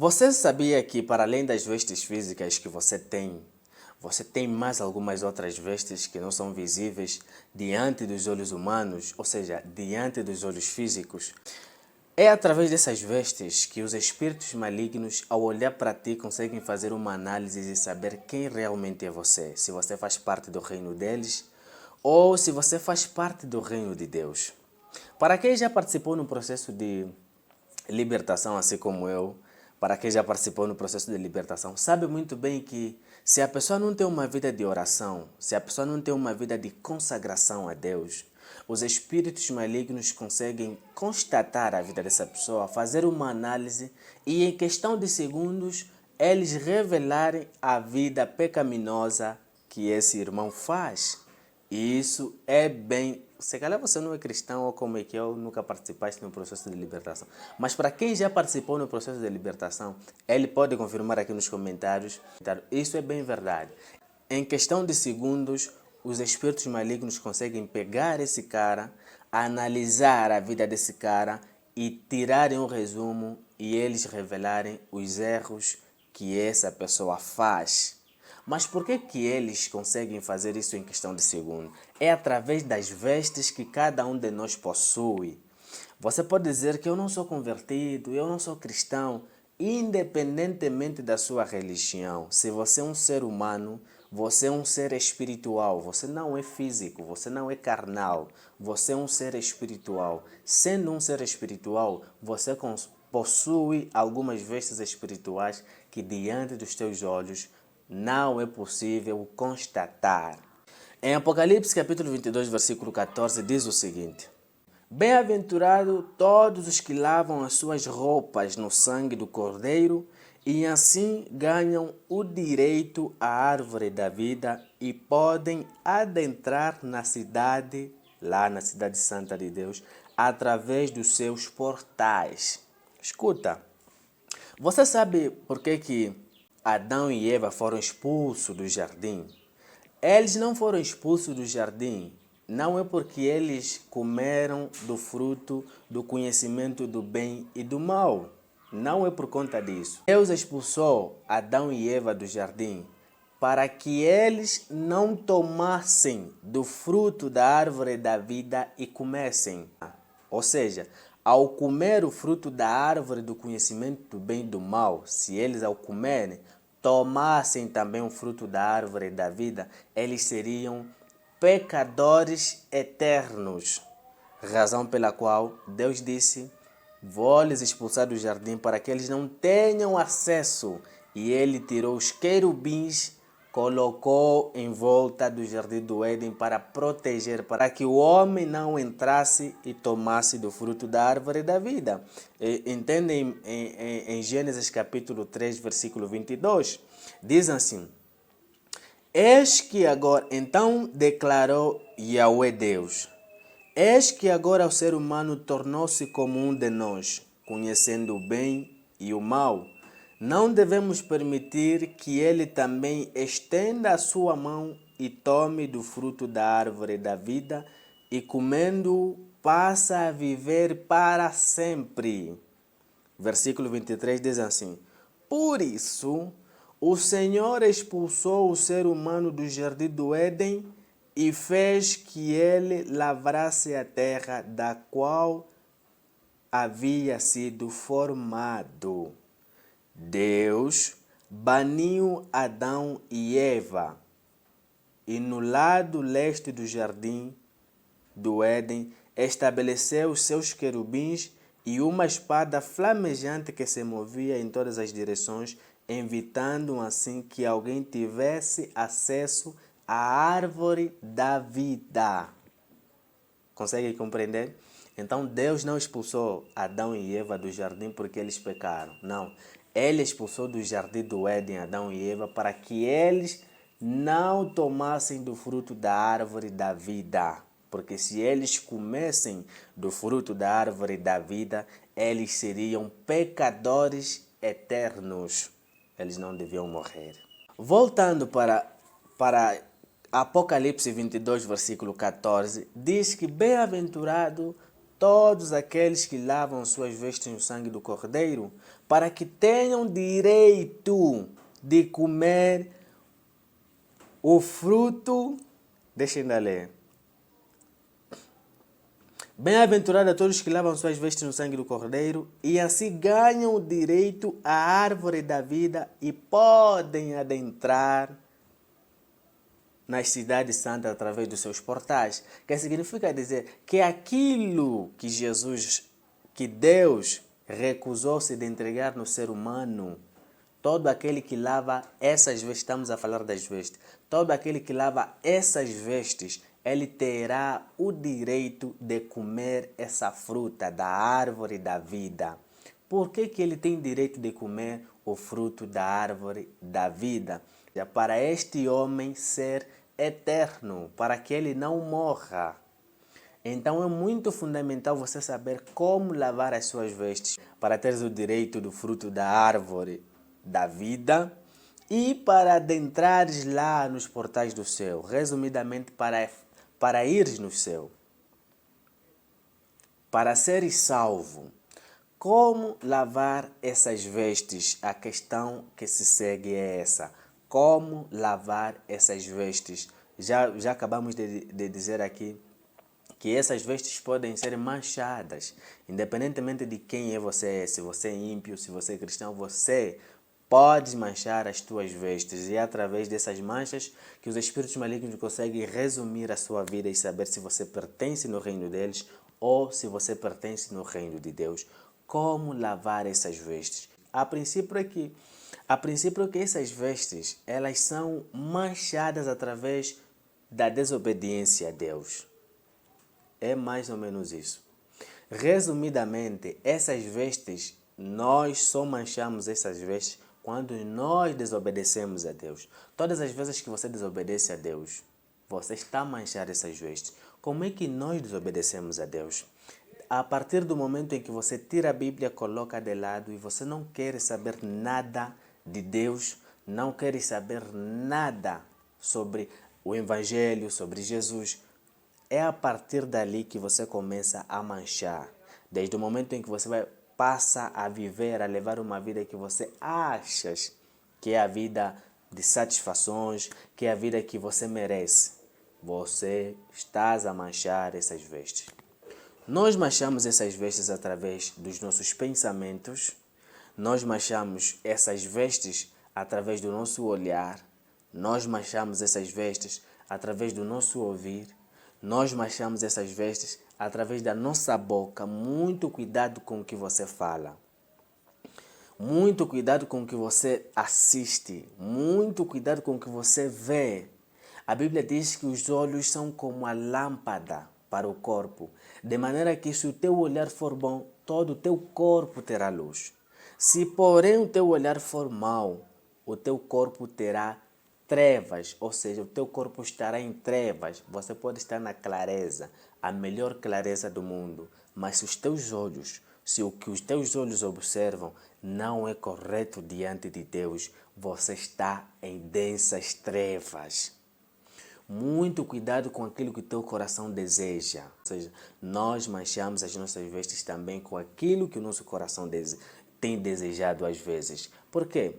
Você sabia que, para além das vestes físicas que você tem mais algumas outras vestes que não são visíveis diante dos olhos humanos, ou seja, diante dos olhos físicos? É através dessas vestes que os espíritos malignos, ao olhar para ti, conseguem fazer uma análise e saber quem realmente é você. Se você faz parte do reino deles ou se você faz parte do reino de Deus. Para quem já participou no processo de libertação, assim como eu, para quem já participou no processo de libertação, sabe muito bem que se a pessoa não tem uma vida de oração, se a pessoa não tem uma vida de consagração a Deus, os espíritos malignos conseguem constatar a vida dessa pessoa, fazer uma análise e em questão de segundos eles revelarem a vida pecaminosa que esse irmão faz. E isso é bem... Se calhar você não é cristão ou como é que eu nunca participaste no processo de libertação. Mas para quem já participou no processo de libertação, ele pode confirmar aqui nos comentários. Isso é bem verdade. Em questão de segundos, os espíritos malignos conseguem pegar esse cara, analisar a vida desse cara e tirarem um resumo e eles revelarem os erros que essa pessoa faz. Mas por que eles conseguem fazer isso em questão de segundo? É através das vestes que cada um de nós possui. Você pode dizer que eu não sou convertido, eu não sou cristão, independentemente da sua religião. Se você é um ser humano, você é um ser espiritual, você não é físico, você não é carnal, você é um ser espiritual. Sendo um ser espiritual, você possui algumas vestes espirituais que diante dos teus olhos não é possível constatar. Em Apocalipse capítulo 22, versículo 14, diz o seguinte: Bem-aventurado todos os que lavam as suas roupas no sangue do Cordeiro e assim ganham o direito à árvore da vida e podem adentrar na cidade, lá na cidade santa de Deus, através dos seus portais. Escuta, você sabe por que Adão e Eva foram expulsos do jardim? Eles não foram expulsos do jardim, não é porque eles comeram do fruto do conhecimento do bem e do mal. Não é por conta disso. Deus expulsou Adão e Eva do jardim para que eles não tomassem do fruto da árvore da vida e comessem. Ou seja, ao comer o fruto da árvore do conhecimento do bem e do mal, se eles ao comerem tomassem também o fruto da árvore da vida, eles seriam pecadores eternos. Razão pela qual Deus disse: vou-lhes expulsar do jardim para que eles não tenham acesso. E ele tirou os querubins, colocou em volta do jardim do Éden para proteger, para que o homem não entrasse e tomasse do fruto da árvore da vida. Entendem em Gênesis capítulo 3, versículo 22? Diz assim: Eis que agora, então declarou Yahweh Deus, eis que agora o ser humano tornou-se como um de nós, conhecendo o bem e o mal. Não devemos permitir que ele também estenda a sua mão e tome do fruto da árvore da vida e comendo passa a viver para sempre. Versículo 23 diz assim: Por isso, o Senhor expulsou o ser humano do jardim do Éden e fez que ele lavrasse a terra da qual havia sido formado. Deus baniu Adão e Eva e no lado leste do jardim do Éden estabeleceu os seus querubins e uma espada flamejante que se movia em todas as direções, evitando assim que alguém tivesse acesso à árvore da vida. Consegue compreender? Então Deus não expulsou Adão e Eva do jardim porque eles pecaram. Não. Ele expulsou do jardim do Éden Adão e Eva para que eles não tomassem do fruto da árvore da vida. Porque se eles comessem do fruto da árvore da vida, eles seriam pecadores eternos. Eles não deviam morrer. Voltando para Apocalipse 22, versículo 14, diz que bem-aventurado todos aqueles que lavam suas vestes no sangue do Cordeiro, para que tenham direito de comer o fruto. Deixem de ler. Bem-aventurado a todos que lavam suas vestes no sangue do Cordeiro e assim ganham o direito à árvore da vida e podem adentrar nas cidades santas através dos seus portais. Que significa dizer que aquilo que Deus recusou-se de entregar no ser humano, todo aquele que lava essas vestes, estamos a falar das vestes, todo aquele que lava essas vestes, ele terá o direito de comer essa fruta da árvore da vida. Por que ele tem direito de comer o fruto da árvore da vida? Para este homem ser eterno, para que ele não morra. Então é muito fundamental você saber como lavar as suas vestes para ter o direito do fruto da árvore da vida e para adentrares lá nos portais do céu, resumidamente para ires no céu, para seres salvo. Como lavar essas vestes? A questão que se segue é essa. Como lavar essas vestes? Já acabamos de dizer aqui que essas vestes podem ser manchadas, independentemente de quem é você, se você é ímpio, se você é cristão, você pode manchar as tuas vestes e é através dessas manchas que os espíritos malignos conseguem resumir a sua vida e saber se você pertence no reino deles ou se você pertence no reino de Deus. Como lavar essas vestes? A princípio é que essas vestes elas são manchadas através da desobediência a Deus. É mais ou menos isso. Resumidamente, essas vestes, nós só manchamos essas vestes quando nós desobedecemos a Deus. Todas as vezes que você desobedece a Deus, você está a manchar essas vestes. Como é que nós desobedecemos a Deus? A partir do momento em que você tira a Bíblia, coloca de lado e você não quer saber nada de Deus, não quer saber nada sobre o Evangelho, sobre Jesus, é a partir dali que você começa a manchar. Desde o momento em que você passa a viver, a levar uma vida que você acha que é a vida de satisfações, que é a vida que você merece, você está a manchar essas vestes. Nós manchamos essas vestes através dos nossos pensamentos, nós manchamos essas vestes através do nosso olhar, nós manchamos essas vestes através do nosso ouvir, nós manchamos essas vestes através da nossa boca. Muito cuidado com o que você fala. Muito cuidado com o que você assiste. Muito cuidado com o que você vê. A Bíblia diz que os olhos são como a lâmpada para o corpo. De maneira que se o teu olhar for bom, todo o teu corpo terá luz. Se porém o teu olhar for mau, o teu corpo terá trevas, ou seja, o teu corpo estará em trevas. Você pode estar na clareza, a melhor clareza do mundo, mas se os teus olhos, se o que os teus olhos observam não é correto diante de Deus, você está em densas trevas. Muito cuidado com aquilo que o teu coração deseja. Ou seja, nós manchamos as nossas vestes também com aquilo que o nosso coração tem desejado às vezes. Por quê?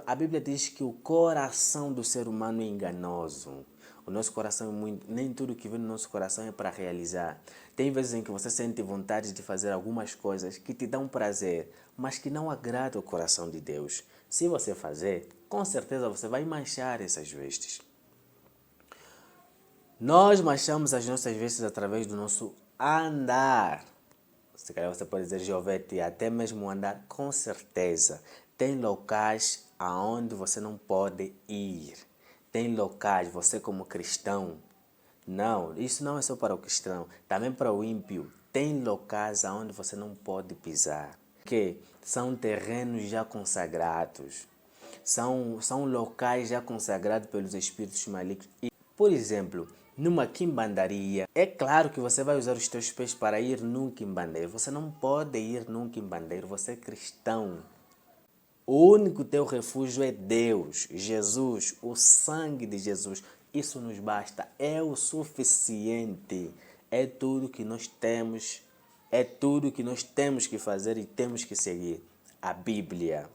A Bíblia diz que o coração do ser humano é enganoso. O nosso coração nem tudo que vem no nosso coração é para realizar. Tem vezes em que você sente vontade de fazer algumas coisas que te dão prazer, mas que não agradam o coração de Deus. Se você fazer, com certeza você vai manchar essas vestes. Nós manchamos as nossas vestes através do nosso andar. Se calhar você pode dizer, Jovete, até mesmo andar, com certeza. Tem locais aonde você não pode ir. Tem locais, você como cristão, não, isso não é só para o cristão, também para o ímpio. Tem locais aonde você não pode pisar, que são terrenos já consagrados. São locais já consagrados pelos espíritos malignos. E, por exemplo, numa quimbandaria, é claro que você vai usar os teus pés para ir num quimbandeiro. Você não pode ir num quimbandeiro, você é cristão. O único teu refúgio é Deus, Jesus, o sangue de Jesus. Isso nos basta, é o suficiente. É tudo que nós temos é tudo que nós temos que fazer e temos que seguir. A Bíblia.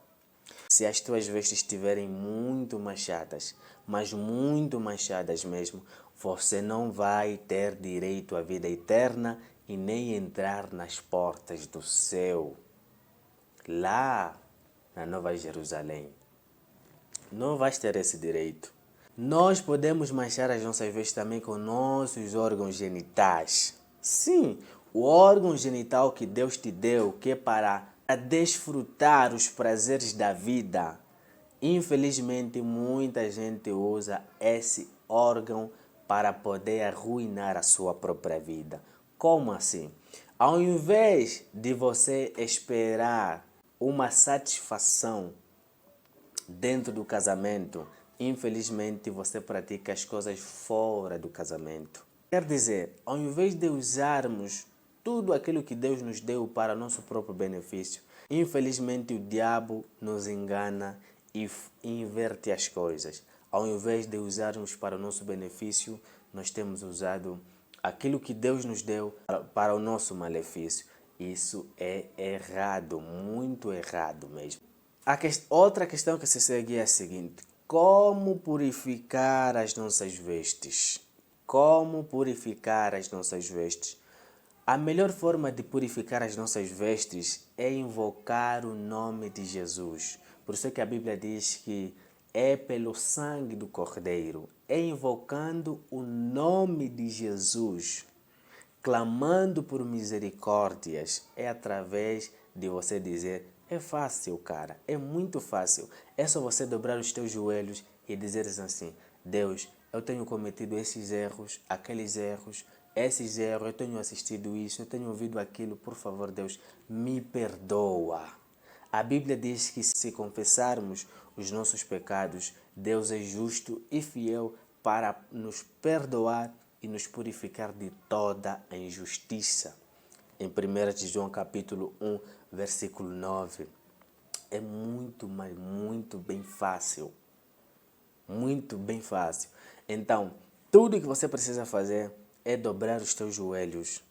Se as tuas vestes estiverem muito manchadas, mas muito manchadas mesmo, você não vai ter direito à vida eterna e nem entrar nas portas do céu. Lá na Nova Jerusalém. Não vais ter esse direito. Nós podemos manchar as nossas vestes também com nossos órgãos genitais. Sim, o órgão genital que Deus te deu, que é para desfrutar os prazeres da vida. Infelizmente, muita gente usa esse órgão para poder arruinar a sua própria vida. Como assim? Ao invés de você esperar uma satisfação dentro do casamento, infelizmente você pratica as coisas fora do casamento. Quer dizer, ao invés de usarmos tudo aquilo que Deus nos deu para nosso próprio benefício, infelizmente o diabo nos engana e inverte as coisas. Ao invés de usarmos para o nosso benefício, nós temos usado aquilo que Deus nos deu para o nosso malefício. Isso é errado, muito errado mesmo. Outra questão que se segue é a seguinte: como purificar as nossas vestes? Como purificar as nossas vestes? A melhor forma de purificar as nossas vestes é invocar o nome de Jesus. Por isso é que a Bíblia diz que é pelo sangue do Cordeiro, é invocando o nome de Jesus, clamando por misericórdias, é através de você dizer: é fácil, cara, é muito fácil. É só você dobrar os teus joelhos e dizer assim: Deus, eu tenho cometido esses erros, aqueles erros, esses erros, eu tenho assistido isso, eu tenho ouvido aquilo, por favor, Deus, me perdoa. A Bíblia diz que se confessarmos os nossos pecados, Deus é justo e fiel para nos perdoar e nos purificar de toda a injustiça. Em 1 de João capítulo 1, versículo 9. É muito, mas muito bem fácil. Muito bem fácil. Então, tudo que você precisa fazer é dobrar os teus joelhos.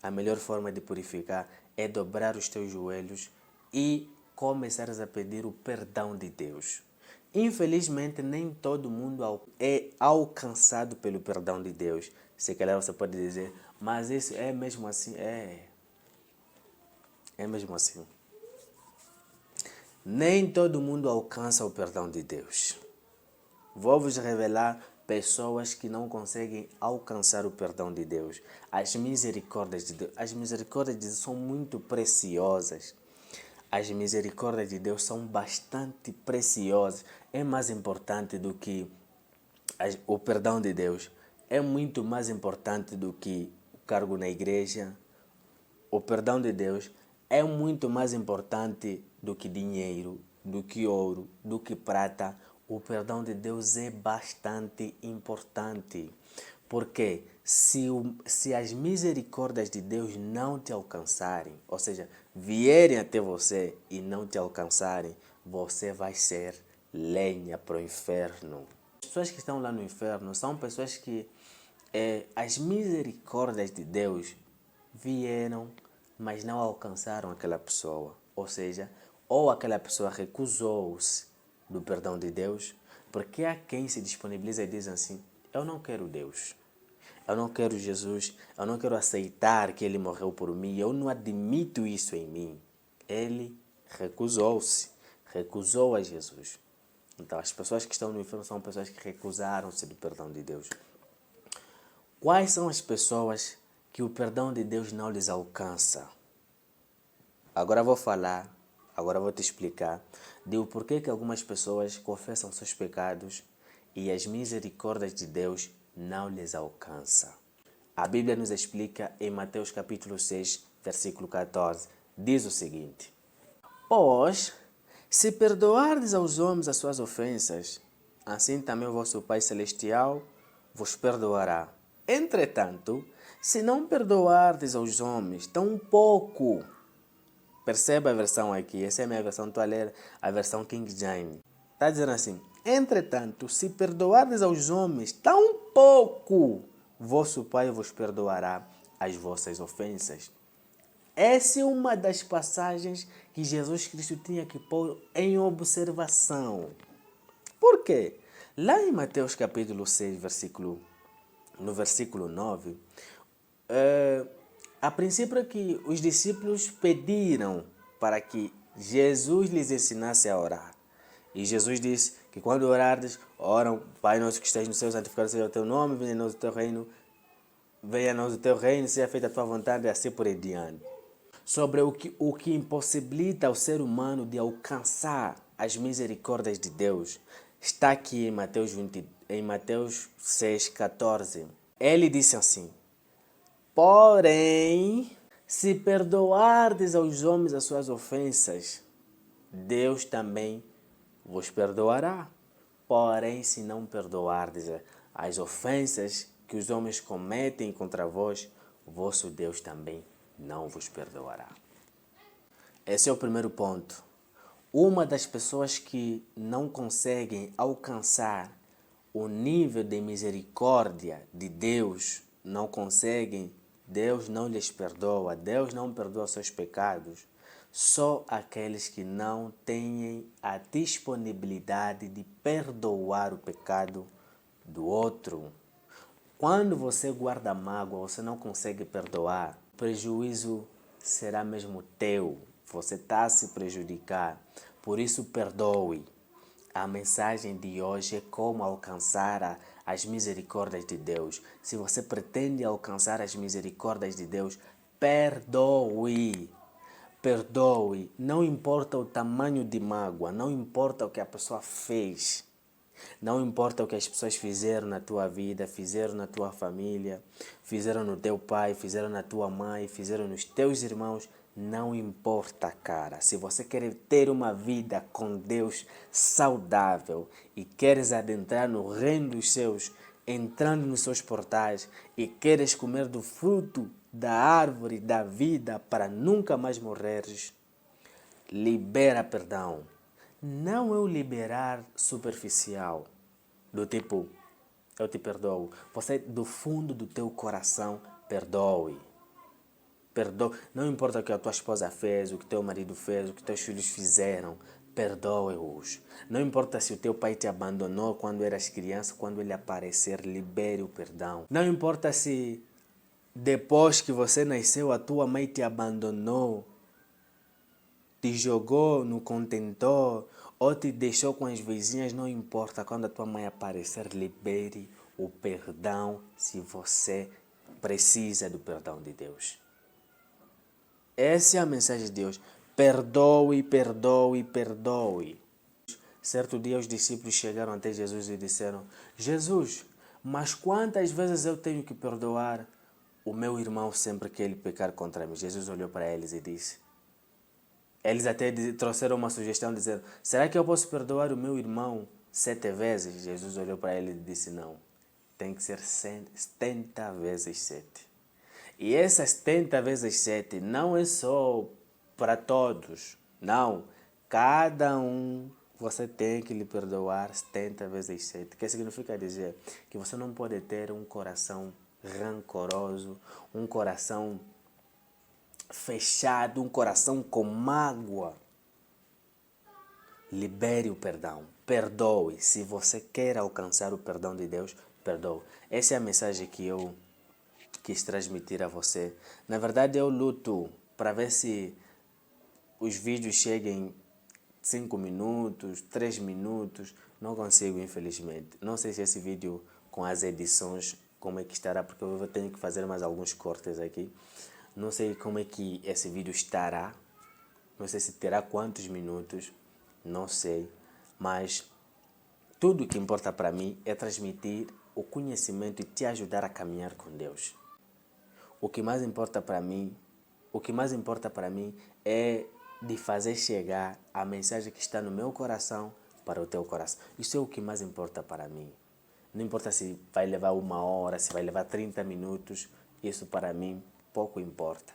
A melhor forma de purificar é dobrar os teus joelhos e começares a pedir o perdão de Deus. Infelizmente, nem todo mundo é alcançado pelo perdão de Deus. Se calhar você pode dizer: mas isso é mesmo assim? É mesmo assim. Nem todo mundo alcança o perdão de Deus. Vou vos revelar pessoas que não conseguem alcançar o perdão de Deus. As misericórdias de Deus. As misericórdias de Deus são muito preciosas. As misericórdias de Deus são bastante preciosas. É mais importante do que o perdão de Deus. É muito mais importante do que o cargo na igreja. O perdão de Deus é muito mais importante do que dinheiro, do que ouro, do que prata. O perdão de Deus é bastante importante. Porque se as misericórdias de Deus não te alcançarem, ou seja, vierem até você e não te alcançarem, você vai ser lenha para o inferno. As pessoas que estão lá no inferno são pessoas que as misericórdias de Deus vieram, mas não alcançaram aquela pessoa. Ou seja, ou aquela pessoa recusou-se do perdão de Deus, porque há quem se disponibiliza e diz assim: eu não quero Deus, eu não quero Jesus, eu não quero aceitar que Ele morreu por mim, eu não admito isso em mim. Ele recusou-se, recusou a Jesus. Então, as pessoas que estão no inferno são pessoas que recusaram-se do perdão de Deus. Quais são as pessoas que o perdão de Deus não lhes alcança? Agora vou te explicar de porquê que algumas pessoas confessam seus pecados e as misericórdias de Deus não lhes alcançam. A Bíblia nos explica em Mateus capítulo 6, versículo 14, diz o seguinte: pois, se perdoardes aos homens as suas ofensas, assim também o vosso Pai Celestial vos perdoará. Entretanto, se não perdoardes aos homens, tampouco. Perceba a versão aqui, essa é a minha versão, estou a ler a versão King James. Está dizendo assim: entretanto, se perdoardes aos homens, tampouco vosso Pai vos perdoará as vossas ofensas. Essa é uma das passagens que Jesus Cristo tinha que pôr em observação. Por quê? Lá em Mateus capítulo 6, no versículo 9, a princípio é que os discípulos pediram para que Jesus lhes ensinasse a orar. E Jesus disse que quando orardes, oram, Pai nosso que estás no céu, santificado seja o teu nome, venha a nós o teu reino, venha a nós o teu reino, seja feita a tua vontade, e assim por aí diante. Sobre o que impossibilita o ser humano de alcançar as misericórdias de Deus, está aqui em Mateus 6,14. Ele disse assim: porém, se perdoardes aos homens as suas ofensas, Deus também vos perdoará. Porém, se não perdoardes as ofensas que os homens cometem contra vós, vosso Deus também não vos perdoará. Esse é o primeiro ponto. Uma das pessoas que não conseguem alcançar o nível de misericórdia de Deus, não conseguem, Deus não lhes perdoa, Deus não perdoa seus pecados, só aqueles que não têm a disponibilidade de perdoar o pecado do outro. Quando você guarda mágoa, você não consegue perdoar, o prejuízo será mesmo teu. Você está a se prejudicar. Por isso, perdoe. A mensagem de hoje é como alcançar as misericórdias de Deus. Se você pretende alcançar as misericórdias de Deus, perdoe. Perdoe. Não importa o tamanho de mágoa, não importa o que a pessoa fez. Não importa o que as pessoas fizeram na tua vida, fizeram na tua família, fizeram no teu pai, fizeram na tua mãe, fizeram nos teus irmãos. Não importa, cara. Se você quer ter uma vida com Deus saudável e queres adentrar no reino dos céus, entrando nos seus portais e queres comer do fruto da árvore da vida para nunca mais morreres, libera perdão. Não é o liberar superficial, do tipo, eu te perdoo. Você, do fundo do teu coração, perdoe. Perdoe. Não importa o que a tua esposa fez, o que teu marido fez, o que teus filhos fizeram, perdoe-os. Não importa se o teu pai te abandonou quando eras criança, quando ele aparecer, libere o perdão. Não importa se depois que você nasceu, a tua mãe te abandonou, te jogou no contentor ou te deixou com as vizinhas, não importa. Quando a tua mãe aparecer, libere o perdão se você precisa do perdão de Deus. Essa é a mensagem de Deus. Perdoe, perdoe, perdoe. Certo dia os discípulos chegaram até Jesus e disseram: Jesus, mas quantas vezes eu tenho que perdoar o meu irmão sempre que ele pecar contra mim? Jesus olhou para eles e disse: eles até trouxeram uma sugestão dizendo: será que eu posso perdoar o meu irmão 7 vezes? Jesus olhou para ele e disse: não, tem que ser 70 vezes 7. E essas 70 vezes 7 não é só para todos, não. Cada um você tem que lhe perdoar 70 vezes 7. Que significa dizer que você não pode ter um coração rancoroso, um coração fechado, um coração com mágoa. Libere o perdão, perdoe. Se você quer alcançar o perdão de Deus, perdoe. Essa é a mensagem que eu quis transmitir a você. Na verdade, eu luto para ver se os vídeos cheguem 5 minutos, 3 minutos. Não consigo, infelizmente. Não sei se esse vídeo com as edições, como é que estará, porque eu vou ter que fazer mais alguns cortes aqui. Não sei como é que esse vídeo estará. Não sei se terá quantos minutos. Não sei. Mas tudo que importa para mim é transmitir o conhecimento e te ajudar a caminhar com Deus. O que mais importa para mim é de fazer chegar a mensagem que está no meu coração para o teu coração. Isso é o que mais importa para mim. Não importa se vai levar 1 hora, se vai levar 30 minutos. Isso para mim pouco importa.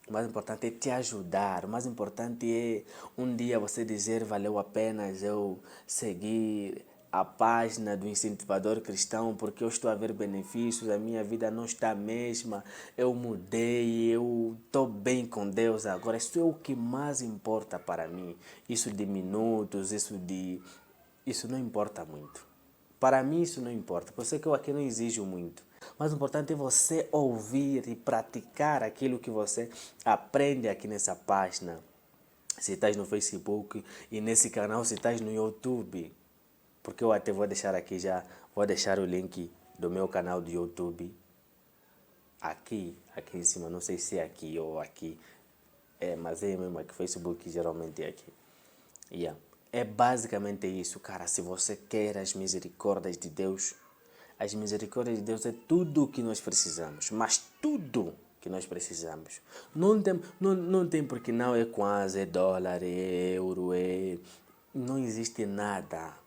O mais importante é te ajudar. O mais importante é um dia você dizer: valeu a pena eu seguir a página do incentivador cristão porque eu estou a ver benefícios, a minha vida não está a mesma, eu mudei, eu estou bem com Deus agora. Isso é o que mais importa para mim. Isso de minutos, isso não importa muito. Para mim isso não importa, por isso que eu aqui não exijo muito. Mas o importante é você ouvir e praticar aquilo que você aprende aqui nessa página. Se estás no Facebook e nesse canal, se estás no YouTube. Porque eu até vou deixar aqui já, vou deixar o link do meu canal do YouTube. Aqui em cima, não sei se é aqui ou aqui. Mas é mesmo aqui, Facebook geralmente é aqui. Yeah. É basicamente isso, cara. Se você quer as misericórdias de Deus, as misericórdias de Deus é tudo o que nós precisamos, mas tudo que nós precisamos. Não tem porque não é quase, é dólar, é euro, não existe nada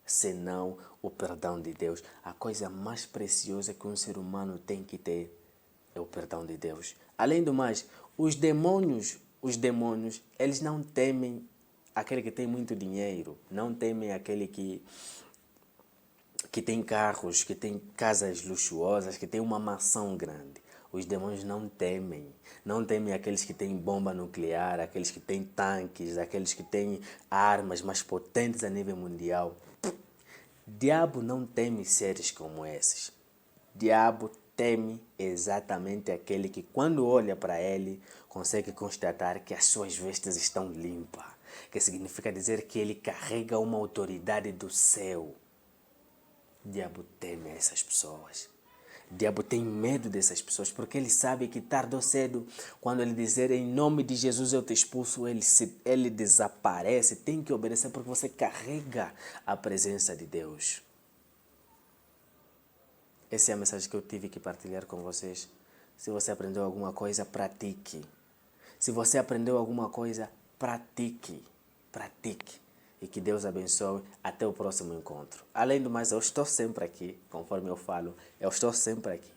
senão o perdão de Deus. A coisa mais preciosa que um ser humano tem que ter é o perdão de Deus. Além do mais, os demônios, eles não temem aquele que tem muito dinheiro, não temem aquele que tem carros, que tem casas luxuosas, que tem uma mansão grande. Os demônios não temem. Não temem aqueles que têm bomba nuclear, aqueles que têm tanques, aqueles que têm armas mais potentes a nível mundial. Diabo não teme seres como esses. Diabo teme exatamente aquele que, quando olha para ele, consegue constatar que as suas vestes estão limpas, que significa dizer que ele carrega uma autoridade do céu. Diabo teme essas pessoas. Diabo tem medo dessas pessoas porque ele sabe que tarde ou cedo, quando ele dizer em nome de Jesus eu te expulso, ele desaparece. Tem que obedecer porque você carrega a presença de Deus. Essa é a mensagem que eu tive que partilhar com vocês. Se você aprendeu alguma coisa, pratique. Se você aprendeu alguma coisa, pratique. Pratique. E que Deus abençoe. Até o próximo encontro. Além do mais, eu estou sempre aqui. Conforme eu falo, eu estou sempre aqui.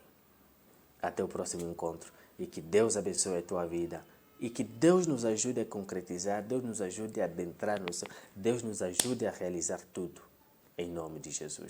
Até o próximo encontro. E que Deus abençoe a tua vida. E que Deus nos ajude a concretizar. Deus nos ajude a adentrar no céu. Deus nos ajude a realizar tudo. Em nome de Jesus.